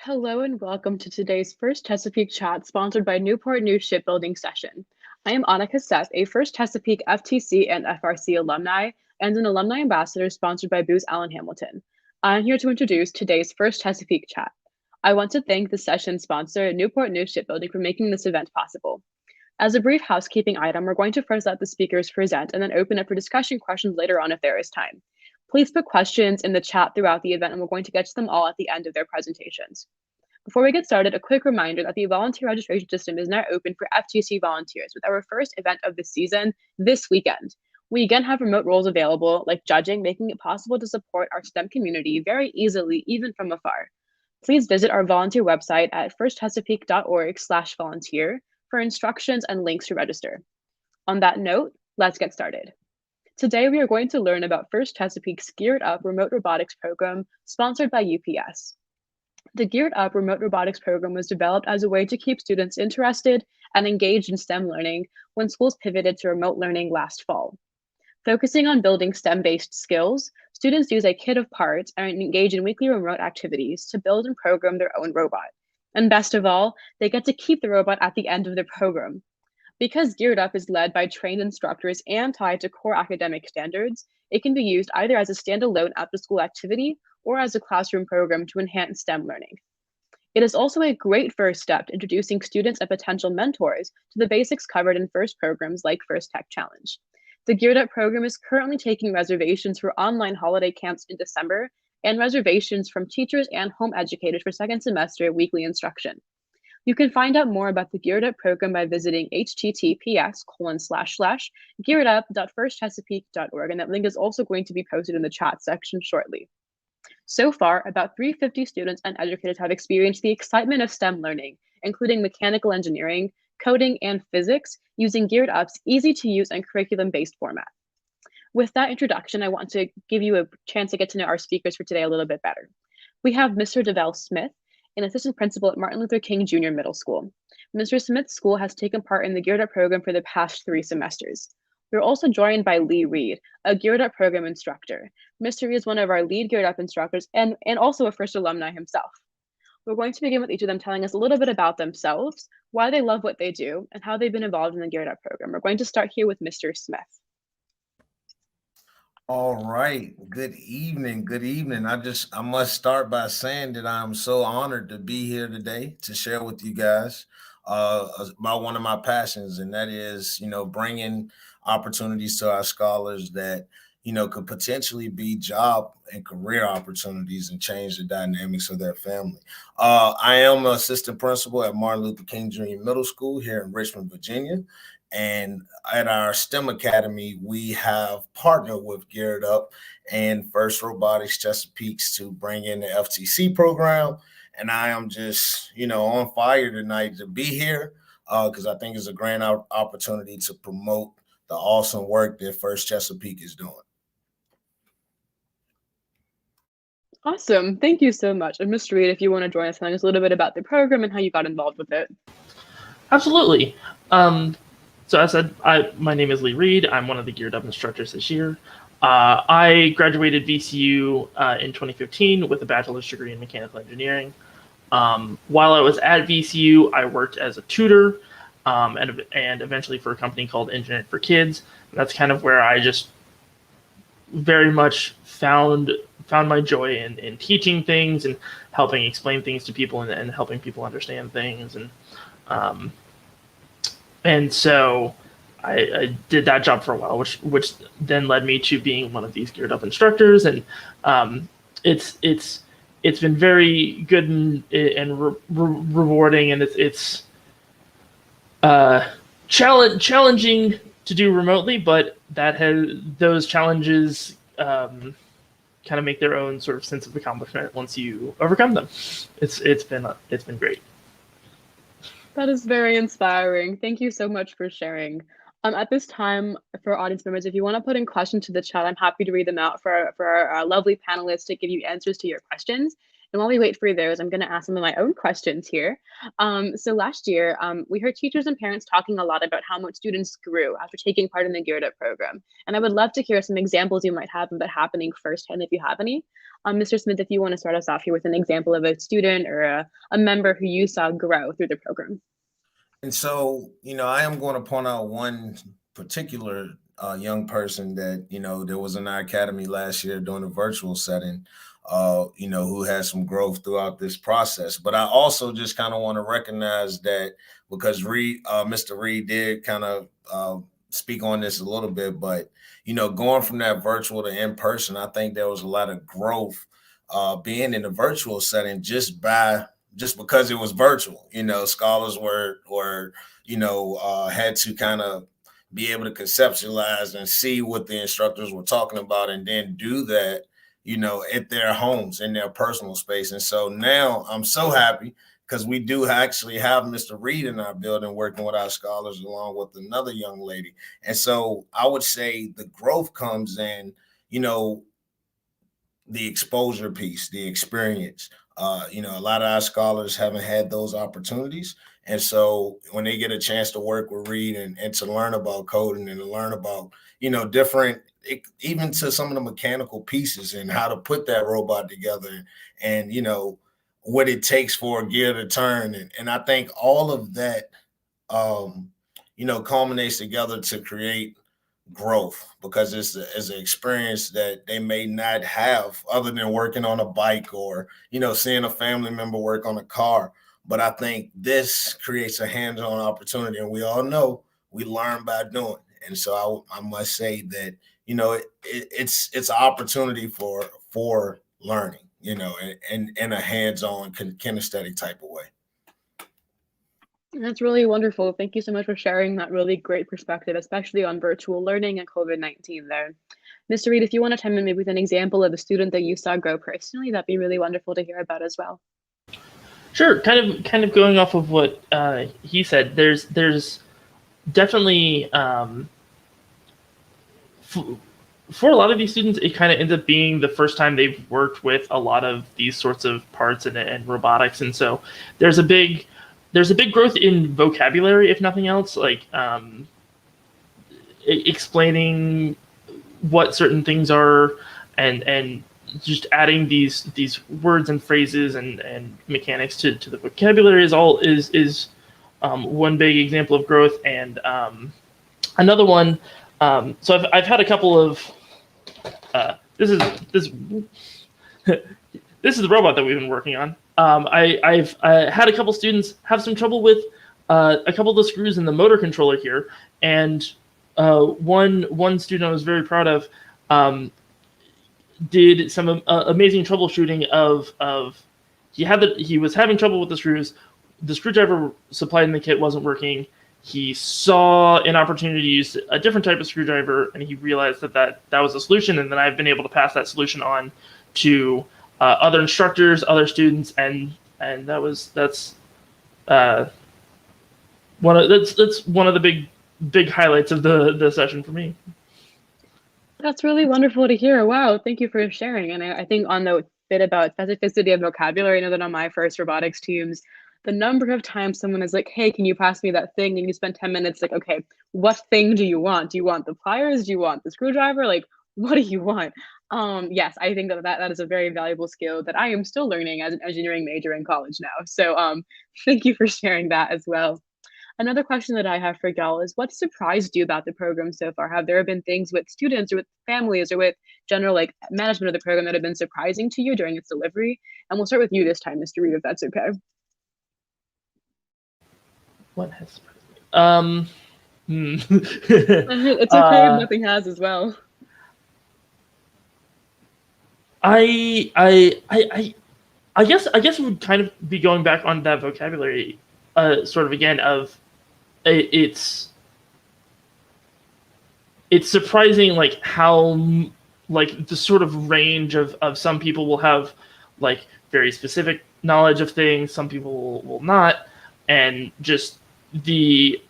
Hello and welcome to today's First Chesapeake Chat sponsored by Newport News Shipbuilding Session. I am Annika Seth, a First Chesapeake FTC and FRC alumni and an alumni ambassador sponsored by Booz Allen Hamilton. I'm here to introduce today's First Chesapeake Chat. I want to thank the session sponsor, Newport News Shipbuilding, for making this event possible. As a brief housekeeping item, we're going to first let the speakers present and then open up for discussion questions later on if there is time. Please put questions in the chat throughout the event and we're going to get to them all at the end of their presentations. Before we get started, a quick reminder that the volunteer registration system is now open for FTC volunteers with our first event of the season this weekend. We again have remote roles available, like judging, making it possible to support our STEM community very easily, even from afar. Please visit our volunteer website at firstchesapeake.org/volunteer for instructions and links to register. On that note, let's get started. Today, we are going to learn about First Chesapeake's GearedUp remote robotics program sponsored by UPS. The GearedUp remote robotics program was developed as a way to keep students interested and engaged in STEM learning when schools pivoted to remote learning last fall. Focusing on building STEM-based skills, students use a kit of parts and engage in weekly remote activities to build and program their own robot. And best of all, they get to keep the robot at the end of the program. Because GearedUp is led by trained instructors and tied to core academic standards, it can be used either as a standalone after-school activity or as a classroom program to enhance STEM learning. It is also a great first step to introducing students and potential mentors to the basics covered in FIRST programs like FIRST Tech Challenge. The GearedUp program is currently taking reservations for online holiday camps in December and reservations from teachers and home educators for second semester weekly instruction. You can find out more about the GearedUp program by visiting https://gearedup.firstchesapeake.org, and that link is also going to be posted in the chat section shortly. So far, about 350 students and educators have experienced the excitement of STEM learning, including mechanical engineering, coding, and physics, using GearedUp's easy-to-use and curriculum-based format. With that introduction, I want to give you a chance to get to know our speakers for today a little bit better. We have Mr. DeVell Smith, an assistant principal at Martin Luther King Jr. Middle School. Mr. Smith's school has taken part in the GearedUp program for the past 3 semesters. We're also joined by Lee Reed, a GearedUp program instructor. Mr. Reed is one of our lead GearedUp instructors and also a first alumni himself. We're going to begin with each of them telling us a little bit about themselves, why they love what they do, and how they've been involved in the GearedUp program. We're going to start here with Mr. Smith. All right. Good evening. Good evening. I must start by saying that I'm so honored to be here today to share with you guys about one of my passions, and that is, bringing opportunities to our scholars that, could potentially be job and career opportunities and change the dynamics of their family. I am an assistant principal at Martin Luther King Jr. Middle School here in Richmond, Virginia. And at our STEM Academy, we have partnered with GearedUp and First Robotics Chesapeake to bring in the FTC program. And I am just, on fire tonight to be here because I think it's a grand opportunity to promote the awesome work that First Chesapeake is doing. Awesome. Thank you so much. And Mr. Reed, if you want to join us, telling us a little bit about the program and how you got involved with it. Absolutely. So as I said, my name is Lee Reed. I'm one of the GearedUp instructors this year. I graduated VCU in 2015 with a bachelor's degree in mechanical engineering. While I was at VCU, I worked as a tutor and eventually for a company called Internet for Kids. And that's kind of where I just very much found my joy in teaching things and helping explain things to people and helping people understand things. And so I did that job for a while, which then led me to being one of these GearedUp instructors. And it's been very good and rewarding, and it's challenging to do remotely, but those challenges kind of make their own sort of sense of accomplishment once you overcome them. It's been great. That is very inspiring. Thank you so much for sharing. At this time, for audience members, if you want to put in questions to the chat, I'm happy to read them out for our lovely panelists to give you answers to your questions. And while we wait for those, I'm going to ask some of my own questions here. So last year, we heard teachers and parents talking a lot about how much students grew after taking part in the GearedUp program. And I would love to hear some examples you might have of that happening firsthand if you have any. Mr. Smith, if you want to start us off here with an example of a student or a member who you saw grow through the program. And so, I am going to point out one particular young person that, there was in our academy last year during a virtual setting, who had some growth throughout this process. But I also just kind of want to recognize that because Mr. Reed did kind of speak on this a little bit, but, going from that virtual to in person, I think there was a lot of growth being in a virtual setting just because it was virtual. Scholars were had to kind of be able to conceptualize and see what the instructors were talking about and then do that, at their homes, in their personal space. And so now I'm so happy because we do actually have Mr. Reed in our building working with our scholars along with another young lady. And so I would say the growth comes in, the exposure piece, the experience. A lot of our scholars haven't had those opportunities. And so when they get a chance to work with Reed and to learn about coding and to learn about, different, even to some of the mechanical pieces and how to put that robot together and, what it takes for a gear to turn. And I think all of that, culminates together to create growth because it's an experience that they may not have other than working on a bike or seeing a family member work on a car. But I think this creates a hands-on opportunity, and we all know we learn by doing. And so I must say that it's an opportunity for learning, in a hands-on kinesthetic type of way. That's really wonderful. Thank you so much for sharing that really great perspective, especially on virtual learning and COVID-19 there. Mr. Reed, if you want to chime in maybe with an example of a student that you saw grow personally, that'd be really wonderful to hear about as well. Sure. Kind of going off of what he said, there's definitely for a lot of these students, it kind of ends up being the first time they've worked with a lot of these sorts of parts and robotics, and so there's a big growth in vocabulary, if nothing else, like explaining what certain things are and just adding these words and phrases and mechanics to the vocabulary is one big example of growth. And another one, so I've had a couple of this is the robot that we've been working on. I've had a couple students have some trouble with a couple of the screws in the motor controller here, and one student I was very proud of did some amazing troubleshooting of he was having trouble with the screws. The screwdriver supplied in the kit wasn't working. He saw an opportunity to use a different type of screwdriver, and he realized that was a solution. And then I've been able to pass that solution on to other instructors, other students, and that's one of the big highlights of the session for me. That's really wonderful to hear. Wow, thank you for sharing. And I think on the bit about specificity of vocabulary, I know that on my first robotics teams, the number of times someone is like, hey, can you pass me that thing? And you spend 10 minutes like, okay, what thing do you want? Do you want the pliers? Do you want the screwdriver? Like, what do you want? Yes, I think that is a very valuable skill that I am still learning as an engineering major in college now. So thank you for sharing that as well. Another question that I have for y'all is what surprised you about the program so far? Have there been things with students or with families or with general like management of the program that have been surprising to you during its delivery? And we'll start with you this time, Mr. Reed, if that's okay. What has surprised me? It's okay if nothing has as well. I guess it would kind of be going back on that vocabulary, sort of again of it's surprising like how like the sort of range of some people will have like very specific knowledge of things, some people will not, and just the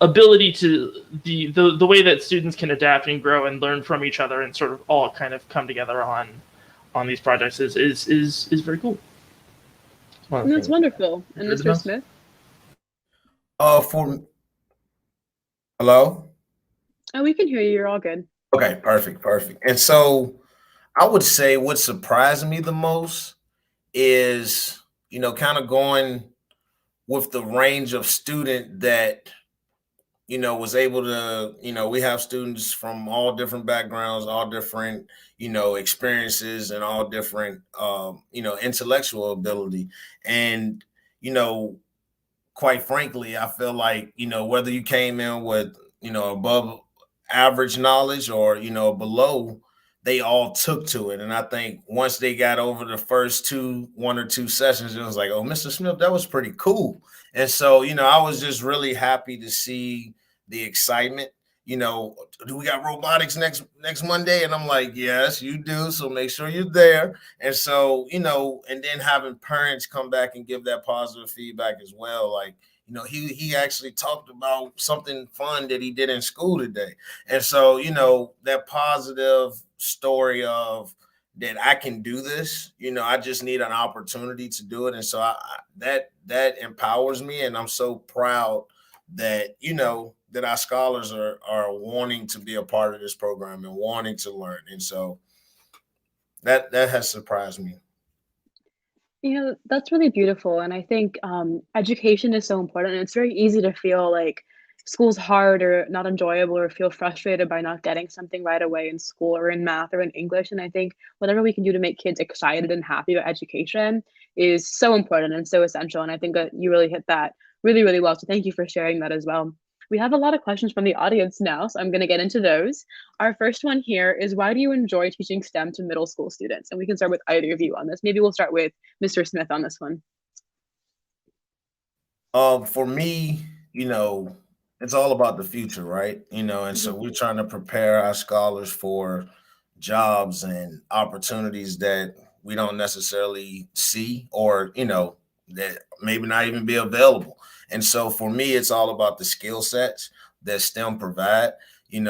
ability to the way that students can adapt and grow and learn from each other and sort of all kind of come together on on these projects is very cool. And that's wonderful. And Mr. Smith? For hello? Oh, we can hear you. You're all good. Okay, perfect. And so I would say what surprised me the most is, kind of going with the range of student that, was able to, we have students from all different backgrounds, all different, experiences and all different, intellectual ability. And, quite frankly, I feel like, whether you came in with, above average knowledge or, below, they all took to it. And I think once they got over the first one or two sessions, it was like, oh, Mr. Smith, that was pretty cool. And so, I was just really happy to see the excitement. Do we got robotics next Monday? And I'm like, yes, you do. So make sure you're there. And so, and then having parents come back and give that positive feedback as well. Like, he actually talked about something fun that he did in school today. And so, that positive story of that I can do this, I just need an opportunity to do it. And so that empowers me. And I'm so proud that, that our scholars are wanting to be a part of this program and wanting to learn. And so that has surprised me. That's really beautiful. And I think education is so important. And it's very easy to feel like school's hard or not enjoyable or feel frustrated by not getting something right away in school or in math or in English. And I think whatever we can do to make kids excited and happy about education is so important and so essential. And I think that you really hit that really, really well. So thank you for sharing that as well. We have a lot of questions from the audience now, so I'm going to get into those. Our first one here is, why do you enjoy teaching STEM to middle school students? And we can start with either of you on this. Maybe we'll start with Mr. Smith on this one. For me, it's all about the future, right? And so we're trying to prepare our scholars for jobs and opportunities that we don't necessarily see or, that maybe not even be available. And so for me, it's all about the skill sets that STEM provide. In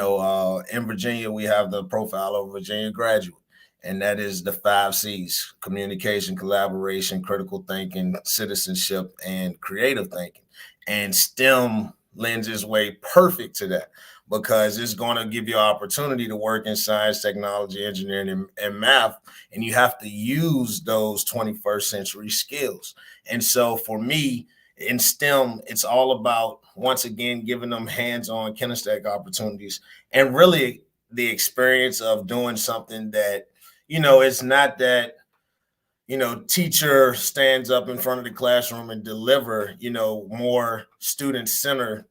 Virginia, we have the profile of Virginia graduate, and that is the 5 C's: communication, collaboration, critical thinking, citizenship, and creative thinking. And STEM lends its way perfect to that because it's going to give you an opportunity to work in science, technology, engineering, and math. And you have to use those 21st century skills. And so for me, in STEM, it's all about, once again, giving them hands-on kinesthetic opportunities and really the experience of doing something that, it's not that, teacher stands up in front of the classroom and deliver, more student-centered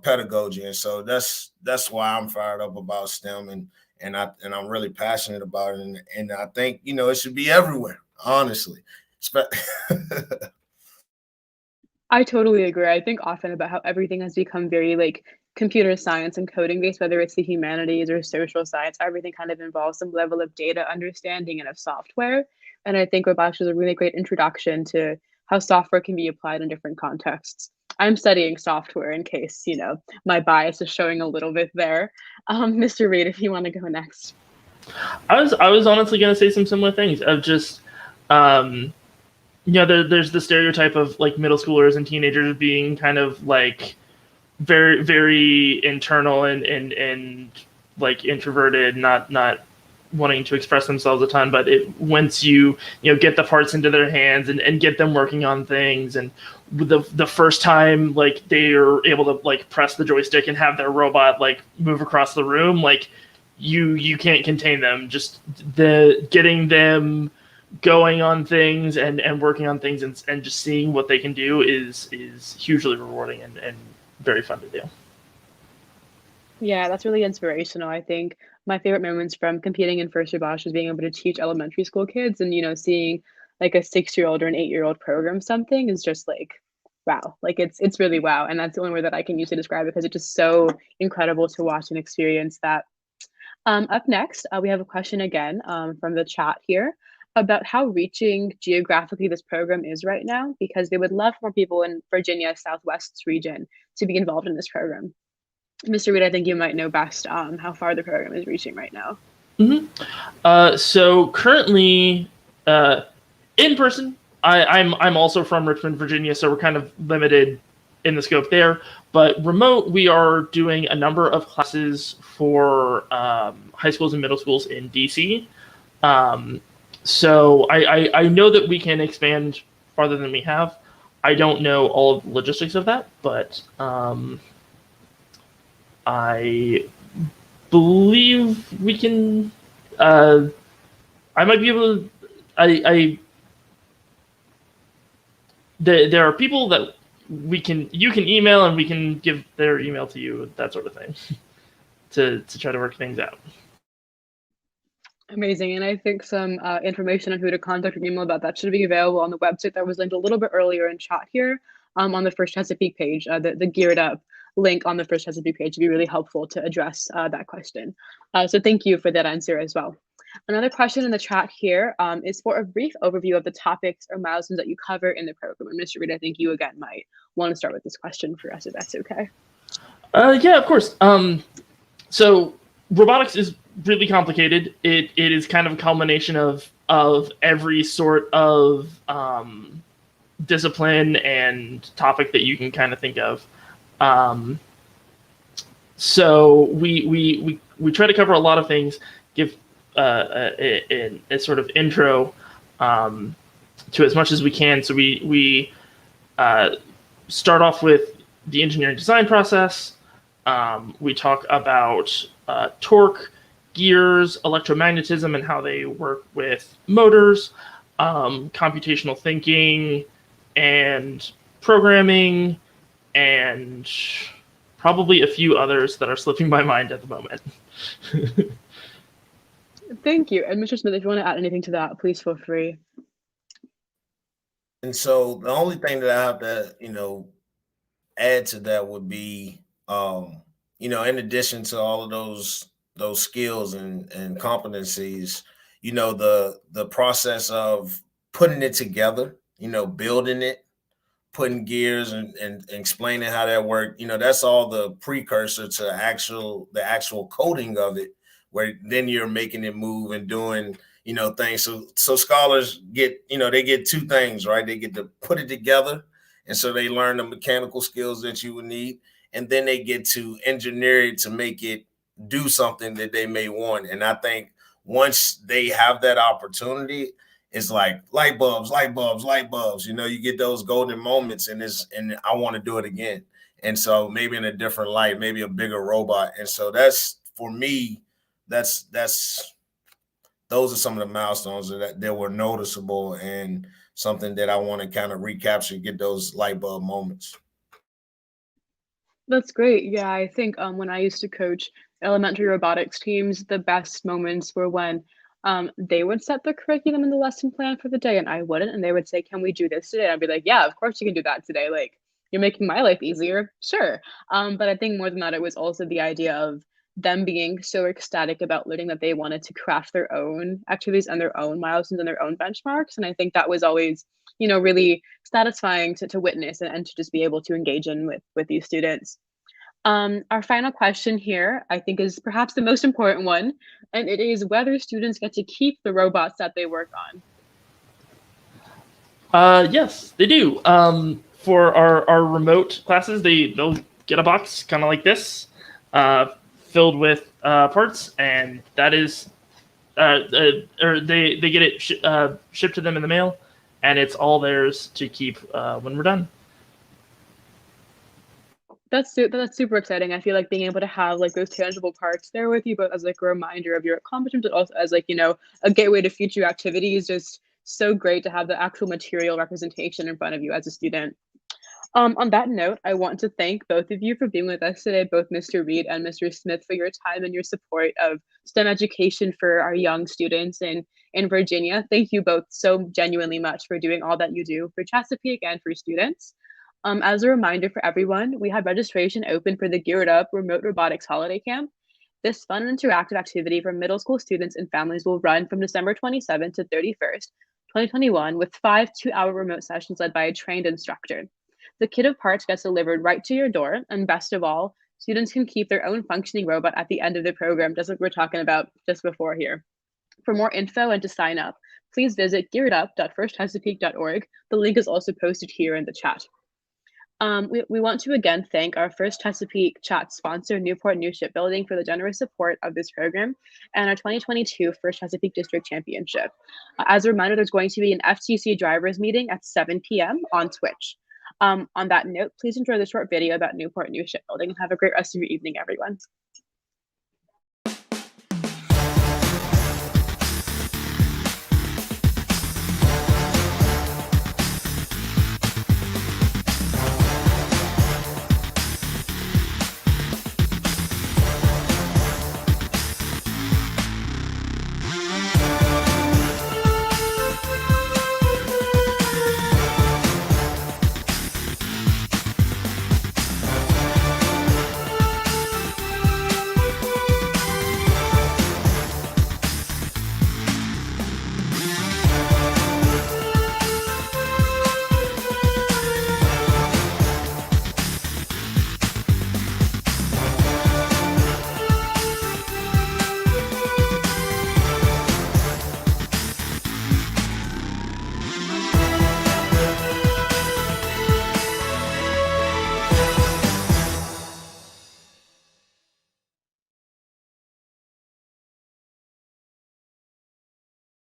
pedagogy. And so that's why I'm fired up about STEM and I'm really passionate about it. And I think, it should be everywhere, honestly. I totally agree. I think often about how everything has become very like computer science and coding based, whether it's the humanities or social science, everything kind of involves some level of data understanding and of software. And I think robotics is a really great introduction to how software can be applied in different contexts. I'm studying software in case, my bias is showing a little bit there. Mr. Reed, if you want to go next. I was honestly going to say some similar things of just, there's the stereotype of like middle schoolers and teenagers being kind of like very, very internal and like introverted, not wanting to express themselves a ton. But once you get the parts into their hands and get them working on things, and the first time like they are able to like press the joystick and have their robot like move across the room, like you can't contain them. Just the getting them going on things and working on things and just seeing what they can do is hugely rewarding and very fun to do. Yeah, that's really inspirational. I think my favorite moments from competing in First Robotics was being able to teach elementary school kids and, seeing like a 6-year-old or an 8-year-old program something is just like, wow. Like it's really wow. And that's the only word that I can use to describe it because it's just so incredible to watch and experience that. Up next, we have a question again from the chat here about how reaching geographically this program is right now, because they would love more people in Virginia Southwest region to be involved in this program. Mr. Reed, I think you might know best how far the program is reaching right now. So currently, in person, I'm also from Richmond, Virginia, so we're kind of limited in the scope there. But remote, we are doing a number of classes for high schools and middle schools in DC. Um, so I know that we can expand farther than we have. I don't know all of the logistics of that, but I believe we can. I might be able to. There are people that you can email and we can give their email to you, that sort of thing, to try to work things out. Amazing. And I think some information on who to contact or email about that should be available on the website that was linked a little bit earlier in chat here, on the First Chesapeake page. The Geared Up link on the First Chesapeake page would be really helpful to address that question. So thank you for that answer as well. Another question in the chat here is for a brief overview of the topics or milestones that you cover in the program. And Mr. Reed, I think you again might want to start with this question for us, if that's okay. Yeah, of course. So robotics is really complicated. It is kind of a culmination of every sort of discipline and topic that you can kind of think of. So we try to cover a lot of things, give a sort of intro to as much as we can. So we start off with the engineering design process. We talk about torque, gears, electromagnetism, and how they work with motors, computational thinking, and programming, and probably a few others that are slipping my mind at the moment. Thank you. And Mr. Smith, if you want to add anything to that, please feel free. And so the only thing that I have to, add to that would be, in addition to all of those skills and competencies, the process of putting it together, building it, putting gears and explaining how that worked, that's all the precursor to the actual coding of it, where then you're making it move and doing, things. So scholars get, they get two things, right? They get to put it together. And so they learn the mechanical skills that you would need. And then they get to engineer it to make it do something that they may want. And I think once they have that opportunity, it's like light bulbs, light bulbs, light bulbs. You get those golden moments, and I want to do it again. And so maybe in a different light, maybe a bigger robot. And so that's, for me, those are some of the milestones that were noticeable and something that I want to kind of recapture, get those light bulb moments. That's great. Yeah, I think when I used to coach elementary robotics teams, the best moments were when they would set the curriculum and the lesson plan for the day, and I wouldn't. And they would say, "Can we do this today?" And I'd be like, "Yeah, of course you can do that today. Like, you're making my life easier." Sure. But I think more than that, it was also the idea of them being so ecstatic about learning that they wanted to craft their own activities and their own milestones and their own benchmarks. And I think that was always, really satisfying to witness and to just be able to engage in with these students. Our final question here, I think, is perhaps the most important one, and it is whether students get to keep the robots that they work on. Yes, they do. For our remote classes, they'll get a box kind of like this, filled with parts, and that is, or they get it shipped to them in the mail, and it's all theirs to keep when we're done. That's super exciting. I feel like being able to have like those tangible parts there with you, but as like a reminder of your accomplishments, but also as like, a gateway to future activities, just so great to have the actual material representation in front of you as a student. On that note, I want to thank both of you for being with us today, both Mr. Reed and Mr. Smith, for your time and your support of STEM education for our young students in Virginia. Thank you both so genuinely much for doing all that you do for Chesapeake and for students. As a reminder for everyone, we have registration open for the GearedUp Remote Robotics Holiday Camp. This fun and interactive activity for middle school students and families will run from December 27th to 31st, 2021, with 5 2-hour remote sessions led by a trained instructor. The kit of parts gets delivered right to your door, and best of all, Students can keep their own functioning robot at the end of the program, just like we were talking about just before here. For more info and to sign up, please visit gearedup.firstchesapeake.org. The link is also posted here in the chat. We want to again thank our First Chesapeake chat sponsor, Newport News Shipbuilding, for the generous support of this program and our 2022 First Chesapeake District Championship. As a reminder, there's going to be an FTC drivers meeting at 7 p.m. on Twitch. On that note, please enjoy the short video about Newport News Shipbuilding and have a great rest of your evening, everyone.